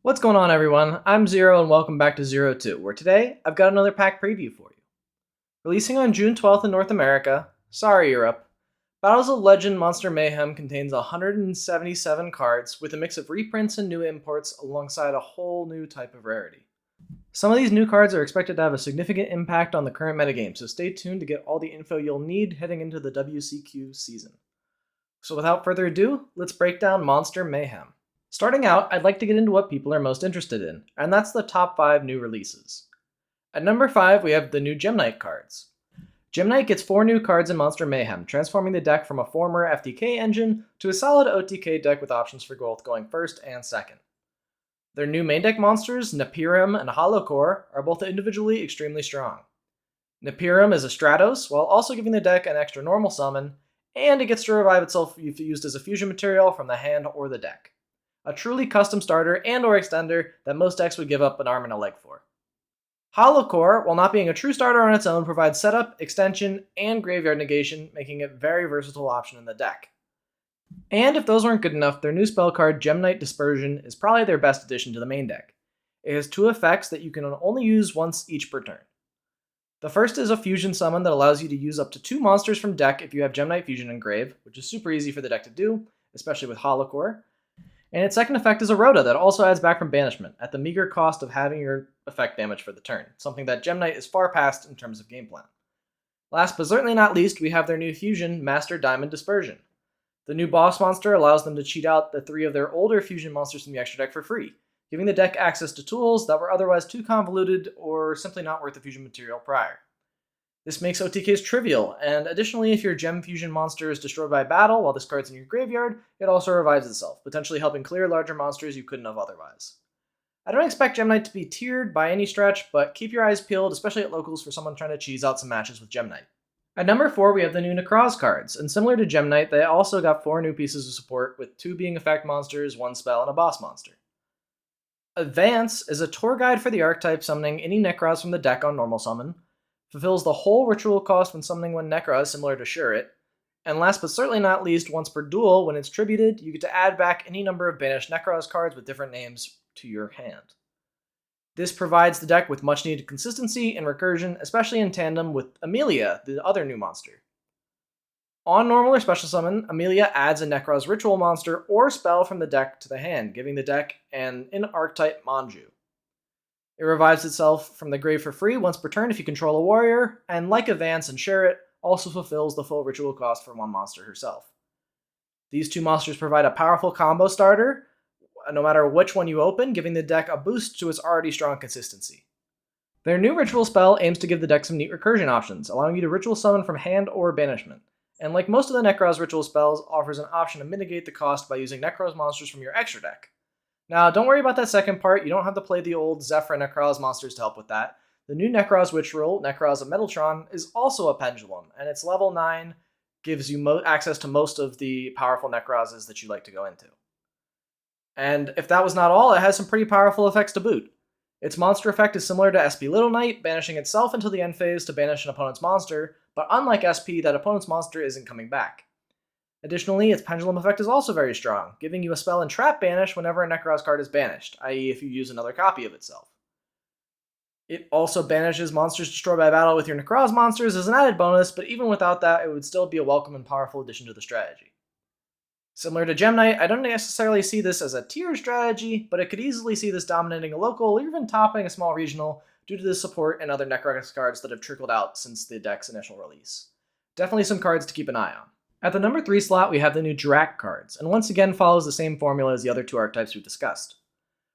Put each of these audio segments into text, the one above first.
What's going on, everyone? I'm Zero and welcome back to Zero 2, where today I've got another pack preview for you. Releasing on June 12th in North America, sorry Europe, Battles of Legend Monster Mayhem contains 177 cards with a mix of reprints and new imports alongside a whole new type of rarity. Some of these new cards are expected to have a significant impact on the current metagame, so stay tuned to get all the info you'll need heading into the WCQ season. So without further ado, let's break down Monster Mayhem. Starting out, I'd like to get into what people are most interested in, and that's the top 5 new releases. At number 5, we have the new Gem Knight cards. Gem Knight gets 4 new cards in Monster Mayhem, transforming the deck from a former FTK engine to a solid OTK deck with options for both going first and second. Their new main deck monsters, Napirum and Holocore, are both individually extremely strong. Napirum is a Stratos, while also giving the deck an extra normal summon, and it gets to revive itself if used as a fusion material from the hand or the deck. A truly custom starter and or extender that most decks would give up an arm and a leg for. Holocore, while not being a true starter on its own, provides setup, extension, and graveyard negation, making it a very versatile option in the deck. And if those weren't good enough, their new spell card, Gem Knight Dispersion, is probably their best addition to the main deck. It has 2 effects that you can only use once each per turn. The first is a fusion summon that allows you to use up to 2 monsters from deck if you have Gem Knight Fusion in grave, which is super easy for the deck to do, especially with Holocore. And its second effect is a Rhoda that also adds back from banishment, at the meager cost of having your effect damage for the turn, something that Gem Knight is far past in terms of game plan. Last but certainly not least, we have their new fusion, Master Diamond Dispersion. The new boss monster allows them to cheat out the 3 of their older fusion monsters from the extra deck for free, giving the deck access to tools that were otherwise too convoluted or simply not worth the fusion material prior. This makes OTKs trivial, and additionally, if your Gem Fusion monster is destroyed by battle while this card's in your graveyard, it also revives itself, potentially helping clear larger monsters you couldn't have otherwise. I don't expect Gem Knight to be tiered by any stretch, but keep your eyes peeled, especially at locals, for someone trying to cheese out some matches with Gem Knight. At number 4, we have the new Necroz cards, and similar to Gem Knight, they also got 4 new pieces of support, with 2 being effect monsters, 1 spell, and a boss monster. Advance is a tour guide for the archetype summoning any Necroz from the deck on normal summon, fulfills the whole ritual cost when summoning one Necroz similar to Shurit, and last but certainly not least, once per duel, when it's tributed, you get to add back any number of banished Necroz cards with different names to your hand. This provides the deck with much needed consistency and recursion, especially in tandem with Amelia, the other new monster. On normal or special summon, Amelia adds a Necroz ritual monster or spell from the deck to the hand, giving the deck an in-archetype Manju. It revives itself from the grave for free once per turn if you control a warrior, and like Advance and Shurit, also fulfills the full ritual cost for one monster herself. These 2 monsters provide a powerful combo starter, no matter which one you open, giving the deck a boost to its already strong consistency. Their new ritual spell aims to give the deck some neat recursion options, allowing you to ritual summon from hand or banishment, and like most of the Necroz ritual spells, offers an option to mitigate the cost by using Necroz monsters from your extra deck. Now, don't worry about that second part, you don't have to play the old Zephyr Necroz monsters to help with that. The new Necroz Witch Rule, Necroz of Metaltron, is also a pendulum, and its level 9 gives you access to most of the powerful Necrozes that you like to go into. And if that was not all, it has some pretty powerful effects to boot. Its monster effect is similar to SP Little Knight, banishing itself until the end phase to banish an opponent's monster, but unlike SP, that opponent's monster isn't coming back. Additionally, its pendulum effect is also very strong, giving you a spell and trap banish whenever a Necroz card is banished, i.e. if you use another copy of itself. It also banishes monsters destroyed by battle with your Necroz monsters as an added bonus, but even without that, it would still be a welcome and powerful addition to the strategy. Similar to Gem Knight, I don't necessarily see this as a tier strategy, but I could easily see this dominating a local or even topping a small regional due to the support and other Necroz cards that have trickled out since the deck's initial release. Definitely some cards to keep an eye on. At the number 3 slot, we have the new Drak cards, and once again follows the same formula as the other 2 archetypes we've discussed.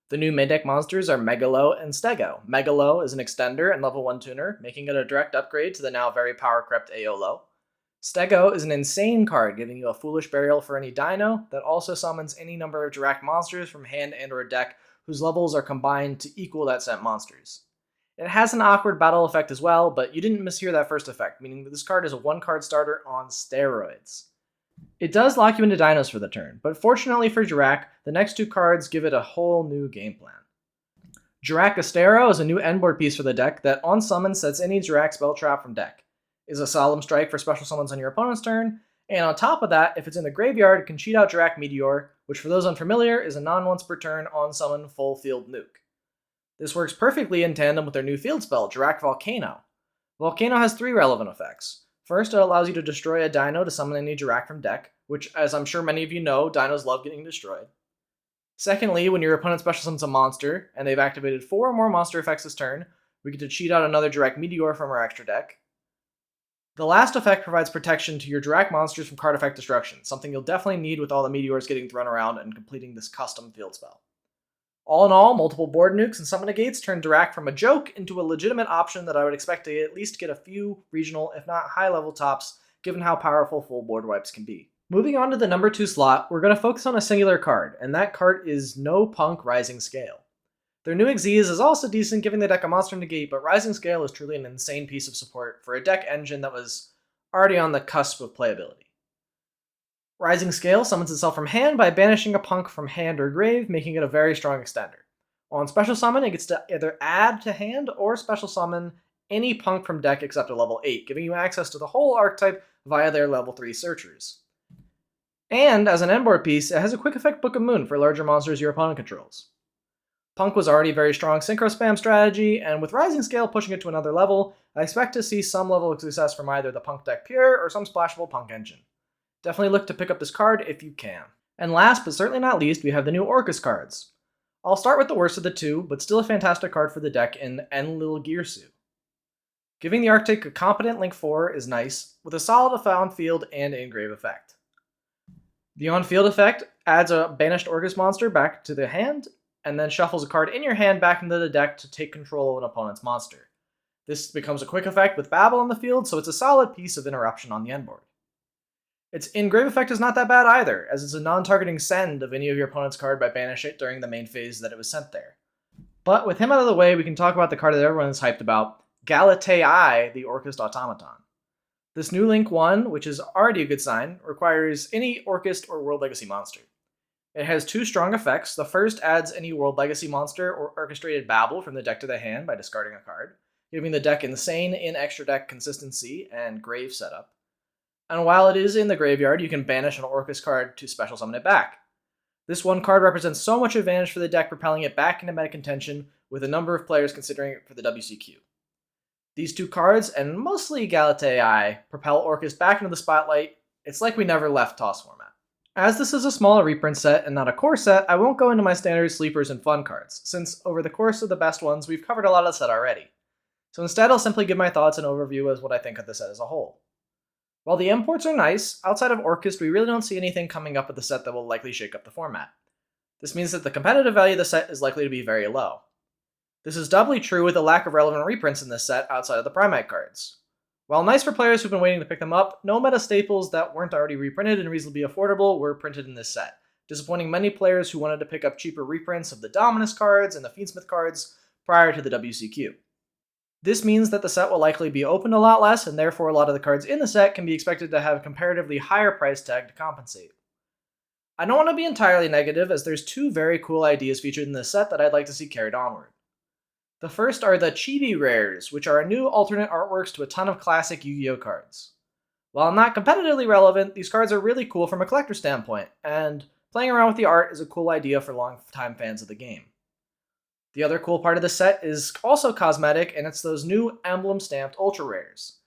The new main deck monsters are Megalo and Stego. Megalo is an extender and level 1 tuner, making it a direct upgrade to the now very power-crept Aolo. Stego is an insane card, giving you a Foolish Burial for any dino that also summons any number of Drak monsters from hand and or deck whose levels are combined to equal that set monsters. It has an awkward battle effect as well, but you didn't mishear that first effect, meaning that this card is a 1-card starter on steroids. It does lock you into dinos for the turn, but fortunately for Drak, the next 2 cards give it a whole new game plan. Drak Astero is a new endboard piece for the deck that on summon sets any Drak spell trap from deck, is a Solemn Strike for special summons on your opponent's turn, And on top of that, if it's in the graveyard, it can cheat out Dirac Meteor, which for those unfamiliar is a non-once per turn on summon full field nuke. This works perfectly in tandem with their new field spell, Dirac Volcano. Volcano has 3 relevant effects. First, it allows you to destroy a dino to summon any Dirac from deck, which, as I'm sure many of you know, dinos love getting destroyed. Secondly, when your opponent special summons a monster, and they've activated 4 or more monster effects this turn, we get to cheat out another Dirac Meteor from our extra deck. The last effect provides protection to your Dirac monsters from card effect destruction, something you'll definitely need with all the meteors getting thrown around and completing this custom field spell. All in all, multiple board nukes and summon negates turn Dirac from a joke into a legitimate option that I would expect to at least get a few regional, if not high-level tops, given how powerful full board wipes can be. Moving on to the number 2 slot, we're going to focus on a singular card, and that card is No Punk Rising Scale. Their new Xyz is also decent, giving the deck a monster negate, but Rising Scale is truly an insane piece of support for a deck engine that was already on the cusp of playability. Rising Scale summons itself from hand by banishing a punk from hand or grave, making it a very strong extender. On special summon, it gets to either add to hand or special summon any punk from deck except a level 8, giving you access to the whole archetype via their level 3 searchers. And, as an endboard piece, it has a quick effect Book of Moon for larger monsters your opponent controls. Punk was already a very strong synchro spam strategy, and with Rising Scale pushing it to another level, I expect to see some level of success from either the Punk deck pure or some splashable Punk engine. Definitely look to pick up this card if you can. And last but certainly not least, we have the new Orcus cards. I'll start with the worst of the two, but still a fantastic card for the deck in Enlil Girsu. Giving the archetype a competent Link 4 is nice, with a solid on-field and in-grave effect. The on-field effect adds a banished Orcus monster back to the hand, and then shuffles a card in your hand back into the deck to take control of an opponent's monster. This becomes a quick effect with Babel on the field, so it's a solid piece of interruption on the end board. Its in-grave effect is not that bad either, as it's a non-targeting send of any of your opponent's card by banish it during the main phase that it was sent there. But with him out of the way, we can talk about the card that everyone is hyped about, Galatea, the Orcust Automaton. This new Link 1, which is already a good sign, requires any Orcust or World Legacy monster. It has 2 strong effects. The first adds any World Legacy monster or Orchestrated Babel from the deck to the hand by discarding a card, giving the deck insane in extra deck consistency and grave setup. And while it is in the graveyard, you can banish an Orcus card to special summon it back. This one card represents so much advantage for the deck, propelling it back into meta contention, with a number of players considering it for the WCQ. These 2 cards, and mostly Galatea, propel Orcus back into the spotlight. It's like we never left TOS format. As this is a smaller reprint set and not a core set, I won't go into my standard sleepers and fun cards, since over the course of the best ones, we've covered a lot of the set already. So instead, I'll simply give my thoughts and overview as what I think of the set as a whole. While the imports are nice, outside of Orcust, we really don't see anything coming up with the set that will likely shake up the format. This means that the competitive value of the set is likely to be very low. This is doubly true with the lack of relevant reprints in this set outside of the Primite cards. While nice for players who've been waiting to pick them up, no meta staples that weren't already reprinted and reasonably affordable were printed in this set, disappointing many players who wanted to pick up cheaper reprints of the Dominus cards and the Fiendsmith cards prior to the WCQ. This means that the set will likely be opened a lot less, and therefore a lot of the cards in the set can be expected to have a comparatively higher price tag to compensate. I don't want to be entirely negative, as there's 2 very cool ideas featured in this set that I'd like to see carried onward. The first are the Chibi Rares, which are new alternate artworks to a ton of classic Yu-Gi-Oh cards. While not competitively relevant, these cards are really cool from a collector standpoint, and playing around with the art is a cool idea for long-time fans of the game. The other cool part of the set is also cosmetic, and it's those new emblem-stamped Ultra Rares.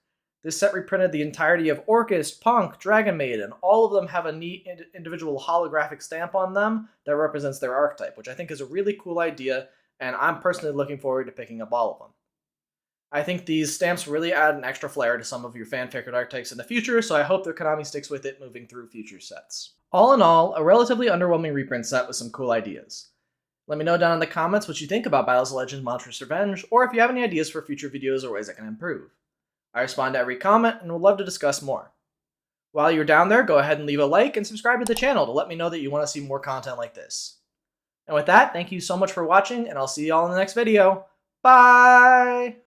This set reprinted the entirety of Orcust, Punk, Dragon Maiden. All of them have a neat individual holographic stamp on them that represents their archetype, which I think is a really cool idea, and I'm personally looking forward to picking up all of them. I think these stamps really add an extra flair to some of your fan-favorite archetypes in the future, so I hope that Konami sticks with it moving through future sets. All in all, a relatively underwhelming reprint set with some cool ideas. Let me know down in the comments what you think about Battles of Legends Monstrous Revenge, or if you have any ideas for future videos or ways I can improve. I respond to every comment and would love to discuss more. While you're down there, go ahead and leave a like and subscribe to the channel to let me know that you want to see more content like this. And with that, thank you so much for watching, and I'll see you all in the next video. Bye!